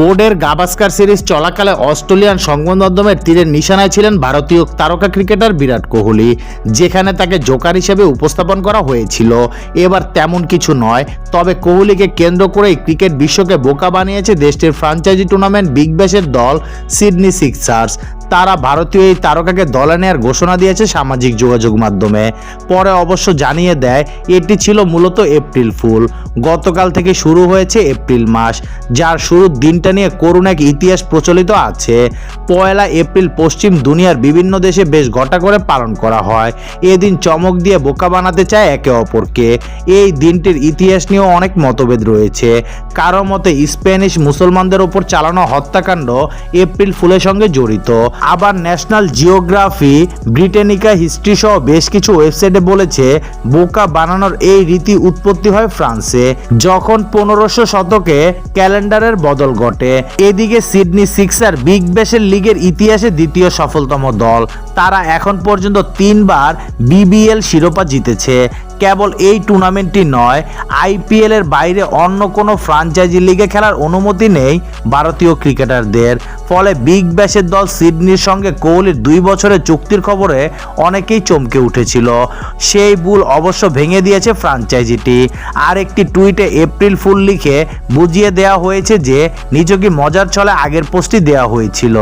বোর্ডের গাভাস্কার সিরিজ চলাকালে অস্ট্রেলিয়ান সংবাদ মাধ্যমের তীরের নিশানায় ছিলেন ভারতীয় তারকা ক্রিকেটার বিরাট কোহলি, যেখানে তাকে জোকার হিসেবে উপস্থাপন করা হয়েছিল। এবার তেমন কিছু নয়, তবে কোহলিকে কেন্দ্র করেই ক্রিকেট বিশ্বকে বোকা বানিয়েছে দেশটির ফ্র্যাঞ্চাইজি টুর্নামেন্ট বিগ ব্যাশের দল সিডনি সিক্সার্স। তারা ভারতীয় এই তারকাকে দলে নেওয়ার ঘোষণা দিয়েছে সামাজিক যোগাযোগ মাধ্যমে। পরে অবশ্য জানিয়ে দেয় এটি ছিল মূলত এপ্রিল ফুল। গতকাল থেকে শুরু হয়েছে এপ্রিল মাস, যার শুরুর দিনটা নিয়ে করুণ এক ইতিহাস প্রচলিত আছে। 1 এপ্রিল পশ্চিম দুনিয়ার বিভিন্ন দেশে বেশ ঘটা করে পালন করা হয়। এদিন চমক দিয়ে বোকা বানাতে চায় একে অপরকে। এই দিনটির ইতিহাস নিয়েও অনেক মতভেদ রয়েছে। কারো মতে স্প্যানিশ মুসলমানদের ওপর চালানো হত্যাকাণ্ড এপ্রিল ফুলের সঙ্গে জড়িত। আবার ন্যাশনাল জিওগ্রাফি, ব্রিটানিকা হিস্ট্রি সহ বেশ কিছু ওয়েবসাইটে বলেছে বোকা বানানোর এই রীতি উৎপত্তি হয় ফ্রান্সে, যখন 1500 শতকে ক্যালেন্ডারের বদল ঘটে। এদিকে সিডনি সিক্সার বিগ ব্যাশের লিগের ইতিহাসে দ্বিতীয় সফলতম দল। তারা এখন পর্যন্ত 3 বার বিবিএল শিরোপা জিতেছে। কেবল এই টুর্নামেন্টই নয়, আইপিএল এর বাইরে অন্য কোনো ফ্র্যাঞ্চাইজি লিগে খেলার অনুমতি নেই ভারতীয় ক্রিকেটারদের। ফলে বিগ ব্যাশের দল সিডনির সঙ্গে কোহলির 2 বছরের চুক্তির খবরে অনেকেই চমকে উঠেছিল। সেই ভুল অবশ্য ভেঙে দিয়েছে ফ্র্যাঞ্চাইজিটি। আর একটি টুইটে এপ্রিল ফুল লিখে বুঝিয়ে দেওয়া হয়েছে যে নিছকই মজার ছলে আগের পোস্টটি দেওয়া হয়েছিল।